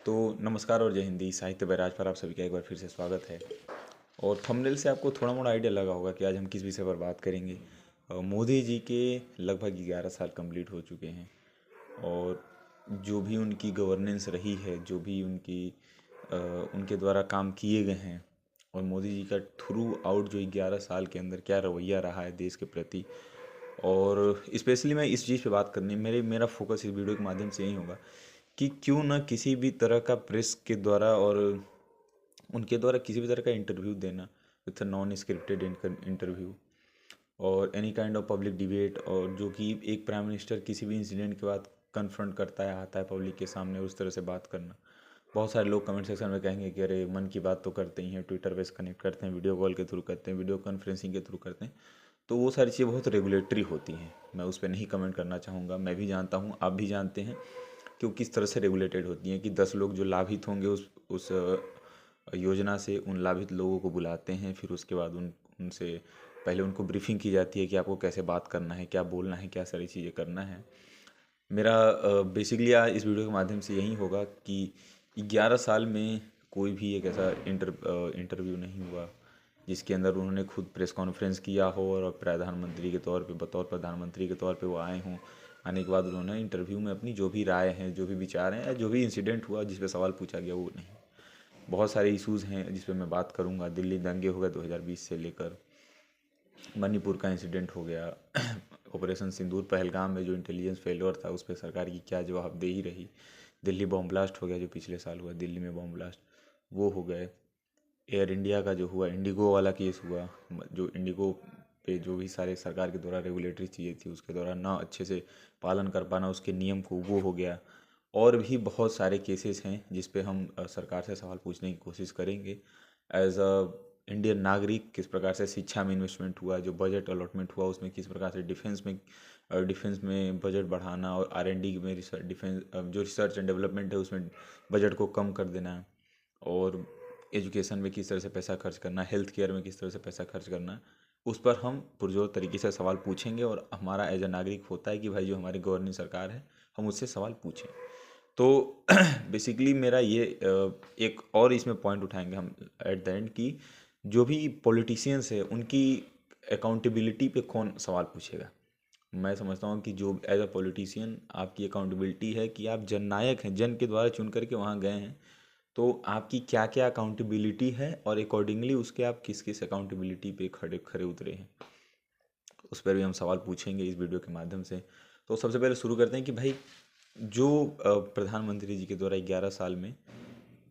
तो नमस्कार और जय हिंदी। साहित्य बैराज पर आप सभी का एक बार फिर से स्वागत है। और थंबनेल से आपको थोड़ा मोड़ा आइडिया लगा होगा कि आज हम किस विषय पर बात करेंगे। मोदी जी के लगभग 11 साल कंप्लीट हो चुके हैं और जो भी उनकी गवर्नेंस रही है, जो भी उनके द्वारा काम किए गए हैं और मोदी जी का थ्रू आउट जो 11 साल के अंदर क्या रवैया रहा है देश के प्रति। और स्पेशली मैं इस चीज़ पे बात करनी मेरा फोकस इस वीडियो के माध्यम से यही होगा कि क्यों ना किसी भी तरह का प्रेस के द्वारा और उनके द्वारा किसी भी तरह का इंटरव्यू देना विथ नॉन स्क्रिप्टेड इंटरव्यू और any kind of public debate, और जो कि एक प्राइम मिनिस्टर किसी भी इंसिडेंट के बाद कन्फ्रंट करता है, आता है पब्लिक के सामने, उस तरह से बात करना। बहुत सारे लोग कमेंट सेक्शन में कहेंगे कि अरे मन की बात तो करते ही हैं, ट्विटर पे कनेक्ट करते हैं, वीडियो कॉल के थ्रू करते हैं, वीडियो कॉन्फ्रेंसिंग के थ्रू करते हैं। तो वो सारी चीज़ें बहुत रेगुलेटरी होती हैं, मैं उस पर नहीं कमेंट करना चाहूँगा। मैं भी जानता हूँ, आप भी जानते हैं कि वो किस तरह से रेगुलेटेड होती हैं, कि 10 लोग जो लाभित होंगे उस योजना से, उन लाभित लोगों को बुलाते हैं, फिर उसके बाद उनसे पहले उनको ब्रीफिंग की जाती है कि आपको कैसे बात करना है, क्या बोलना है, क्या सारी चीज़ें करना है। मेरा बेसिकली आज इस वीडियो के माध्यम से यही होगा कि 11 साल में कोई भी एक ऐसा इंटरव्यू नहीं हुआ जिसके अंदर उन्होंने खुद प्रेस कॉन्फ्रेंस किया हो और प्रधानमंत्री के तौर पे, बतौर प्रधानमंत्री के तौर पे वो आए हों। आने के बाद उन्होंने इंटरव्यू में अपनी जो भी राय हैं, जो भी विचार हैं, या जो भी इंसिडेंट हुआ जिस पे सवाल पूछा गया, वो नहीं। बहुत सारे इश्यूज़ हैं जिस पे मैं बात करूंगा। दिल्ली दंगे हो गए 2020 से लेकर, मणिपुर का इंसिडेंट हो गया, ऑपरेशन सिंदूर पहलगाम में जो इंटेलिजेंस फेलियर था उस पर सरकार की क्या जवाबदेही रही, दिल्ली बॉम्ब ब्लास्ट हो गया जो पिछले साल हुआ, दिल्ली में बॉम्ब ब्लास्ट, वो हो गए। एयर इंडिया का जो हुआ, इंडिगो वाला केस हुआ, जो इंडिगो पे जो भी सारे सरकार के द्वारा रेगुलेटरी चीज़ें थी उसके द्वारा ना अच्छे से पालन कर पाना उसके नियम को, वो हो गया। और भी बहुत सारे केसेस हैं जिस पे हम सरकार से सवाल पूछने की कोशिश करेंगे। एज अ इंडियन नागरिक किस प्रकार से शिक्षा में इन्वेस्टमेंट हुआ, जो बजट अलॉटमेंट हुआ उसमें किस प्रकार से डिफेंस में बजट बढ़ाना, और R&D में डिफेंस जो रिसर्च एंड डेवलपमेंट है उसमें बजट को कम कर देना, और एजुकेशन में किस तरह से पैसा खर्च करना, हेल्थ केयर में किस तरह से पैसा खर्च करना, उस पर हम पुरजोर तरीके से सवाल पूछेंगे। और हमारा एज ए नागरिक होता है कि भाई जो हमारी गवर्निंग सरकार है हम उससे सवाल पूछें। तो बेसिकली मेरा ये एक और इसमें पॉइंट उठाएंगे हम एट द एंड की जो भी पॉलिटिशियंस है उनकी अकाउंटेबिलिटी पे कौन सवाल पूछेगा। मैं समझता हूँ कि जो एज अ पॉलिटिशियन आपकी अकाउंटेबिलिटी है कि आप जननायक हैं, जन के द्वारा चुन करके वहाँ गए हैं, तो आपकी क्या क्या अकाउंटेबिलिटी है और अकॉर्डिंगली उसके आप किस किस अकाउंटेबिलिटी पे खड़े खड़े उतरे हैं, उस पर भी हम सवाल पूछेंगे इस वीडियो के माध्यम से। तो सबसे पहले शुरू करते हैं कि भाई जो प्रधानमंत्री जी के द्वारा 11 साल में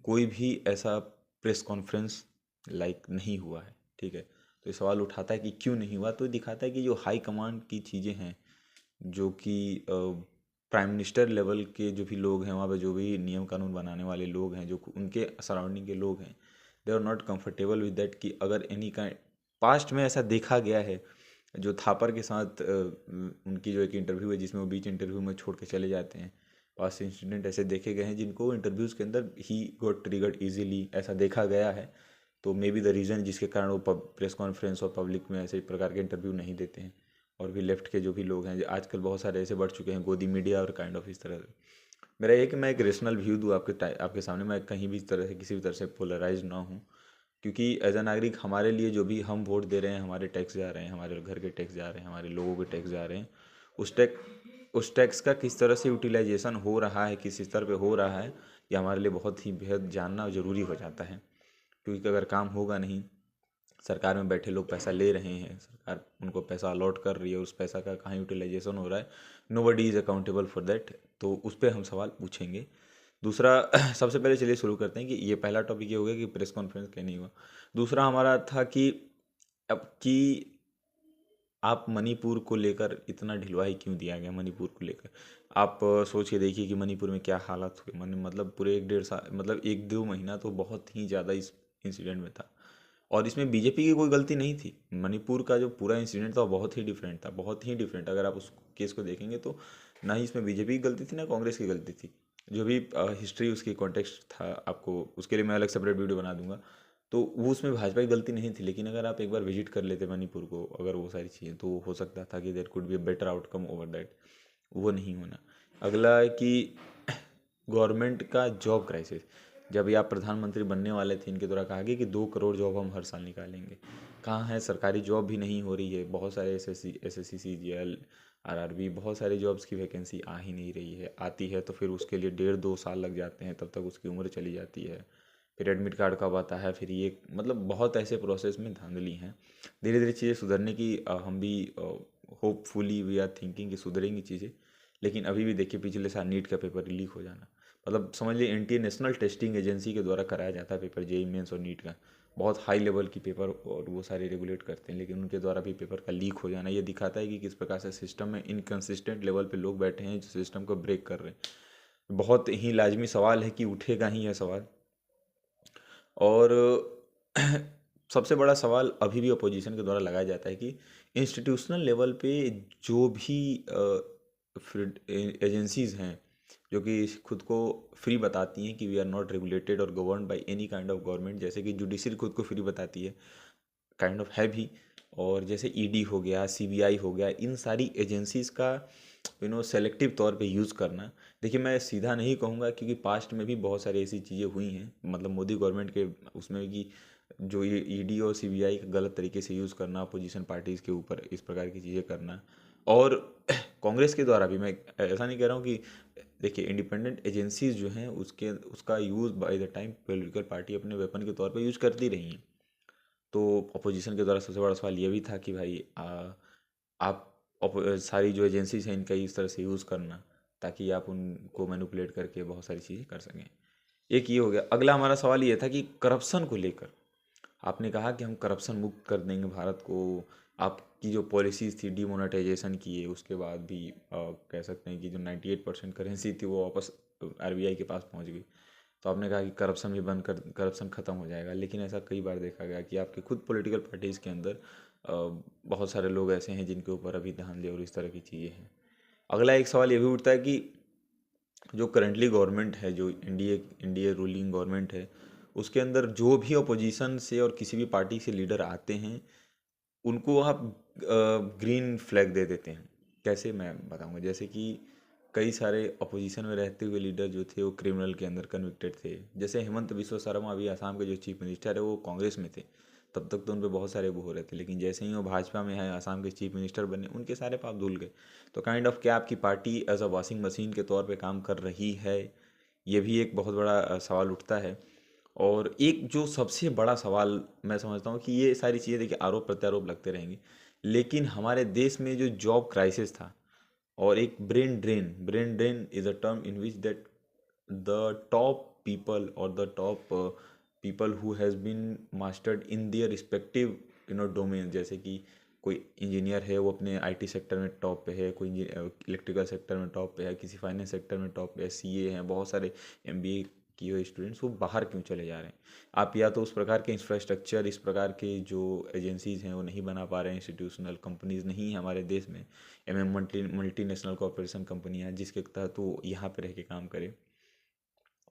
कोई भी ऐसा प्रेस कॉन्फ्रेंस नहीं हुआ है, ठीक है। तो ये सवाल उठाता है कि क्यों नहीं हुआ, तो ये दिखाता है कि जो हाई कमांड की चीज़ें हैं, जो कि प्राइम मिनिस्टर लेवल के जो भी लोग हैं वहाँ पे, जो भी नियम कानून बनाने वाले लोग हैं, जो उनके सराउंडिंग के लोग हैं, they are not comfortable with that कि अगर एनी काइंड पास्ट में ऐसा देखा गया है। जो थापर के साथ उनकी जो एक इंटरव्यू है जिसमें वो बीच इंटरव्यू में छोड़ के चले जाते हैं, पास्ट इंसिडेंट ऐसे देखे गए हैं जिनको इंटरव्यूज़ के अंदर ही गॉट ट्रिगर्ड इजीली, ऐसा देखा गया है। तो मे बी द रीज़न जिसके कारण वो प्रेस कॉन्फ्रेंस और पब्लिक में ऐसे प्रकार के इंटरव्यू नहीं देते हैं। और भी लेफ्ट के जो भी लोग हैं आजकल बहुत सारे ऐसे बढ़ चुके हैं, गोदी मीडिया और काइंड ऑफ इस तरह से। मेरा ये कि मैं एक रेशनल व्यू दूँ आपके सामने, मैं कहीं भी इस तरह से किसी भी तरह से पोलराइज ना हूँ। क्योंकि एज अ नागरिक हमारे लिए जो भी हम वोट दे रहे हैं, हमारे टैक्स जा रहे हैं, हमारे घर के टैक्स जा रहे हैं, हमारे लोगों के टैक्स जा रहे हैं, उस टैक्स का किस तरह से यूटिलाइजेशन हो रहा है, किस स्तर पे हो रहा है, ये हमारे लिए बहुत ही बेहद जानना ज़रूरी हो जाता है। क्योंकि अगर काम होगा नहीं, सरकार में बैठे लोग पैसा ले रहे हैं, सरकार उनको पैसा अलॉट कर रही है, उस पैसा का कहाँ यूटिलाइजेशन हो रहा है, nobody is accountable for that. तो उस पर हम सवाल पूछेंगे। दूसरा सबसे पहले चलिए शुरू करते हैं कि ये पहला टॉपिक ये हो गया कि प्रेस कॉन्फ्रेंस क्यों नहीं हुआ। दूसरा हमारा था कि अब कि आप मणिपुर को लेकर इतना ढिलवाई क्यों दिया गया। मणिपुर को लेकर आप सोच के देखिए कि मणिपुर में क्या हालात हुए। मतलब पूरे एक डेढ़ साल, मतलब एक दो महीना तो बहुत ही ज़्यादा इस इंसिडेंट में था, और इसमें बीजेपी की कोई गलती नहीं थी। मणिपुर का जो पूरा इंसिडेंट था वो बहुत ही डिफरेंट था, बहुत ही डिफरेंट। अगर आप उस केस को देखेंगे तो ना ही इसमें बीजेपी की गलती थी ना कांग्रेस की गलती थी। जो भी हिस्ट्री उसकी कॉन्टेक्स्ट था, आपको उसके लिए मैं अलग सेपरेट वीडियो बना दूंगा। तो वो उसमें भाजपा की गलती नहीं थी, लेकिन अगर आप एक बार विजिट कर लेते मणिपुर को, अगर वो सारी चीज़ें, तो हो सकता था कि there could be a better outcome over that. वो नहीं होना। अगला है कि गवर्नमेंट का जॉब क्राइसिस। जब ये आप प्रधानमंत्री बनने वाले थे, इनके द्वारा कहा गया कि 2 करोड़ जॉब हम हर साल निकालेंगे। कहाँ है, सरकारी जॉब भी नहीं हो रही है। बहुत सारे एसएससी सीजीएल आरआरबी, बहुत सारे जॉब्स की वैकेंसी आ ही नहीं रही है। आती है तो फिर उसके लिए 1.5-2 साल लग जाते हैं, तब तक उसकी उम्र चली जाती है। फिर एडमिट कार्ड कब आता है, फिर ये मतलब बहुत ऐसे प्रोसेस में धांधली हैं। धीरे धीरे चीज़ें सुधरने की हम भी होपफुली वी आर थिंकिंग कि सुधरेंगी चीज़ें। लेकिन अभी भी देखिए, पिछले साल नीट का पेपर लीक हो जाना, मतलब समझ लीजिए एनटीए नेशनल टेस्टिंग एजेंसी के द्वारा कराया जाता है पेपर, जेईई मेंस और नीट का। बहुत हाई लेवल की पेपर और वो सारे रेगुलेट करते हैं, लेकिन उनके द्वारा भी पेपर का लीक हो जाना ये दिखाता है कि किस प्रकार से सिस्टम में इनकन्सिस्टेंट लेवल पे लोग बैठे हैं जो सिस्टम को ब्रेक कर रहे हैं। बहुत ही लाजमी सवाल है कि उठेगा ही यह सवाल। और सबसे बड़ा सवाल अभी भी अपोजिशन के द्वारा लगाया जाता है कि इंस्टीट्यूशनल लेवल पे जो भी एजेंसीज हैं जो कि खुद को फ्री बताती हैं कि वी आर नॉट रेगुलेटेड और govern by any kind of government, जैसे कि जुडिशरी खुद को फ्री बताती है, काइंड ऑफ है भी। और जैसे ईडी हो गया, सीबीआई हो गया, इन सारी एजेंसीज का सेलेक्टिव तौर पे यूज़ करना। देखिए, मैं सीधा नहीं कहूँगा क्योंकि पास्ट में भी बहुत सारी ऐसी चीज़ें हुई हैं, मतलब मोदी गवर्नमेंट के उसमें कि जो ये ईडी और सीबीआई का गलत तरीके से यूज़ करना, अपोजिशन पार्टीज़ के ऊपर इस प्रकार की चीज़ें करना। और कांग्रेस के द्वारा भी, मैं ऐसा नहीं कह रहा हूँ कि, देखिए इंडिपेंडेंट एजेंसीज जो हैं उसका use by the time political party अपने वेपन के तौर पर यूज़ करती रही हैं। तो अपोजिशन के द्वारा सबसे बड़ा सवाल ये भी था कि भाई आप सारी जो एजेंसीज हैं इनका इस तरह से यूज़ करना ताकि आप उनको मैनिपुलेट करके बहुत सारी चीज़ें कर सकें। एक ये हो गया। अगला हमारा सवाल ये था कि करप्शन को लेकर आपने कहा कि हम करप्शन मुक्त कर देंगे भारत को। आपकी जो पॉलिसीज़ थी डिमोनेटाइजेशन की है, उसके बाद भी कह सकते हैं कि जो 98% करेंसी थी वो वापस आरबीआई के पास पहुंच गई। तो आपने कहा कि करप्शन भी बंद कर, करप्शन ख़त्म हो जाएगा। लेकिन ऐसा कई बार देखा गया कि आपके खुद पॉलिटिकल पार्टीज़ के अंदर बहुत सारे लोग ऐसे हैं जिनके ऊपर अभी ध्यान दे और इस तरह की चीज़ें हैं। अगला एक सवाल ये भी उठता है कि जो करंटली गवर्नमेंट है, जो इंडिया रूलिंग गवर्नमेंट है, उसके अंदर जो भी अपोजिशन से और किसी भी पार्टी से लीडर आते हैं उनको आप ग्रीन फ्लैग दे देते हैं। कैसे, मैं बताऊंगा। जैसे कि कई सारे अपोजिशन में रहते हुए लीडर जो थे वो क्रिमिनल के अंदर कन्विक्टेड थे। जैसे हेमंत बिस्वा शर्मा, अभी आसाम के जो चीफ मिनिस्टर है, वो कांग्रेस में थे, तब तक तो उन पर बहुत सारे वो हो रहे थे, लेकिन जैसे ही वो भाजपा में है, आसाम के चीफ मिनिस्टर बने, उनके सारे पाप धुल गए। तो काइंड ऑफ क्या आपकी party as a washing machine के तौर पे काम कर रही है, ये भी एक बहुत बड़ा सवाल उठता है। और एक जो सबसे बड़ा सवाल मैं समझता हूँ कि ये सारी चीज़ें देखिए आरोप प्रत्यारोप लगते रहेंगे, लेकिन हमारे देश में जो जॉब क्राइसिस था और एक brain drain is a term in which that the top people और the top people who has been mastered in their respective domain, जैसे कि कोई इंजीनियर है वो अपने आईटी सेक्टर में टॉप पे है, कोई इलेक्ट्रिकल सेक्टर में टॉप पे है, किसी फाइनेंस सेक्टर में टॉप पे है, सीए हैं, बहुत सारे एमबीए किए हुए स्टूडेंट्स, वो बाहर क्यों चले जा रहे हैं? आप या तो उस प्रकार के इंफ्रास्ट्रक्चर, इस प्रकार के जो एजेंसीज़ हैं वो नहीं बना पा रहे हैं, इंस्टीट्यूशनल कंपनीज़ नहीं हैं हमारे देश में, मल्टी नेशनल कॉरपोरेशन कंपनियाँ जिसके तहत वो यहाँ पे रह के काम करें।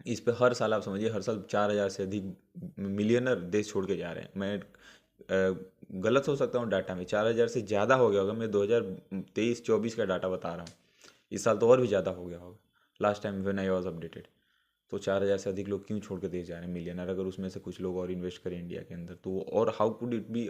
इस पे हर साल आप समझिए, हर साल 4,000 से अधिक मिलियनर देश छोड़ के जा रहे हैं। मैं गलत हो सकता हूँ डाटा में, 4,000 से ज़्यादा हो गया होगा, मैं 2023-24 का डाटा बता रहा हूँ। इस साल तो और भी ज़्यादा हो गया होगा, last time when I was updated. तो 4,000 से अधिक लोग क्यों छोड़ के देश जा रहे हैं मिलियनर? अगर उसमें से कुछ लोग और इन्वेस्ट करें इंडिया के अंदर तो, और how could it be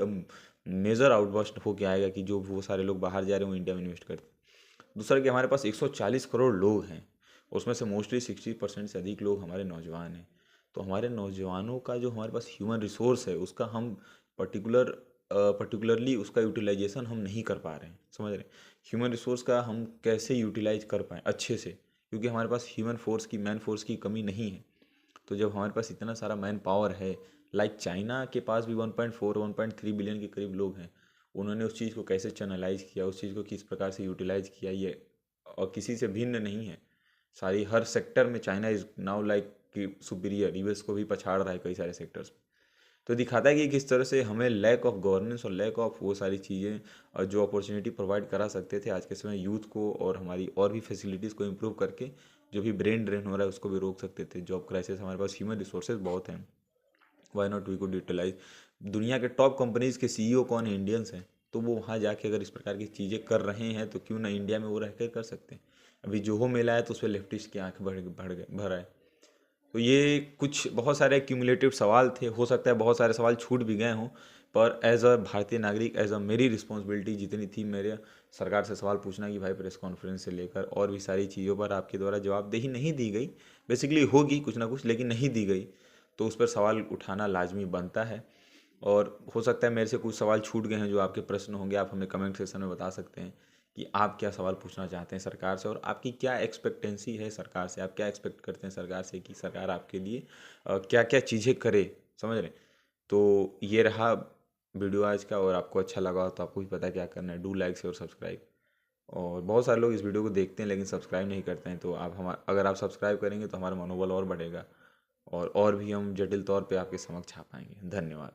major outburst हो के आएगा कि जो वो सारे लोग बाहर जा रहे हैं वो इंडिया में इन्वेस्ट करते हैं। दूसरा कि हमारे पास 140 करोड़ लोग हैं, उसमें से मोस्टली 60% से अधिक लोग हमारे नौजवान हैं। तो हमारे नौजवानों का जो हमारे पास ह्यूमन रिसोर्स है उसका हम पर्टिकुलरली उसका यूटिलाइजेशन हम नहीं कर पा रहे हैं, समझ रहे हैं? ह्यूमन रिसोर्स का हम कैसे यूटिलाइज कर पाएँ अच्छे से, क्योंकि हमारे पास ह्यूमन फोर्स की, मैन फोर्स की कमी नहीं है। तो जब हमारे पास इतना सारा मैन पावर है, लाइक चाइना के पास भी 1.3 बिलियन के करीब लोग हैं, उन्होंने उस चीज़ को कैसे चैनलाइज किया, उस चीज़ को किस प्रकार से यूटिलाइज किया, ये और किसी से भिन्न नहीं है। सारी हर सेक्टर में चाइना इज़ नाउ लाइक कि सुपीरियर, यूएस को भी पछाड़ रहा है कई सारे सेक्टर्स में। तो दिखाता है कि किस तरह से हमें लैक ऑफ गवर्नेंस और लैक ऑफ वो सारी चीज़ें और जो अपॉर्चुनिटी प्रोवाइड करा सकते थे आज के समय यूथ को, और हमारी और भी फैसिलिटीज़ को इम्प्रूव करके जो भी ब्रेन ड्रेन हो रहा है उसको भी रोक सकते थे। जॉब क्राइसिस, हमारे पास ह्यूमन रिसोर्सेज बहुत हैं, why not we could utilise. दुनिया के टॉप कंपनीज़ के सीईओ कौन है? इंडियंस हैं। तो वो वहाँ जाके अगर इस प्रकार की चीज़ें कर रहे हैं तो क्यों ना इंडिया में वो रह कर सकते हैं। अभी जोहो मेला है तो उस पर लेफ्टिस्ट की आंख भर आए। तो ये कुछ बहुत सारे क्यूमुलेटिव सवाल थे, हो सकता है बहुत सारे सवाल छूट भी गए हों, पर एज अ भारतीय नागरिक, एज अ मेरी रिस्पॉन्सिबिलिटी जितनी थी मेरे सरकार से सवाल पूछना कि भाई प्रेस कॉन्फ्रेंस से लेकर और भी सारी चीज़ों पर आपके द्वारा जवाबदेही नहीं दी गई, बेसिकली होगी कुछ ना कुछ लेकिन नहीं दी गई, तो उस पर सवाल उठाना लाजमी बनता है। और हो सकता है मेरे से कुछ सवाल छूट गए हैं जो आपके प्रश्न होंगे, आप हमें कमेंट सेक्शन में बता सकते हैं कि आप क्या सवाल पूछना चाहते हैं सरकार से और आपकी क्या एक्सपेक्टेंसी है सरकार से, आप क्या एक्सपेक्ट करते हैं सरकार से कि सरकार आपके लिए क्या क्या चीज़ें करे, समझ रहे। तो ये रहा वीडियो आज का, और आपको अच्छा लगा हो तो आपको भी पता है क्या करना है, डू लाइक शेयर सब्सक्राइब। और बहुत सारे लोग इस वीडियो को देखते हैं लेकिन सब्सक्राइब नहीं करते हैं, तो आप अगर आप सब्सक्राइब करेंगे तो हमारा मनोबल और बढ़ेगा और भी हम जटिल तौर पे आपके समक्ष आ पाएंगे। धन्यवाद।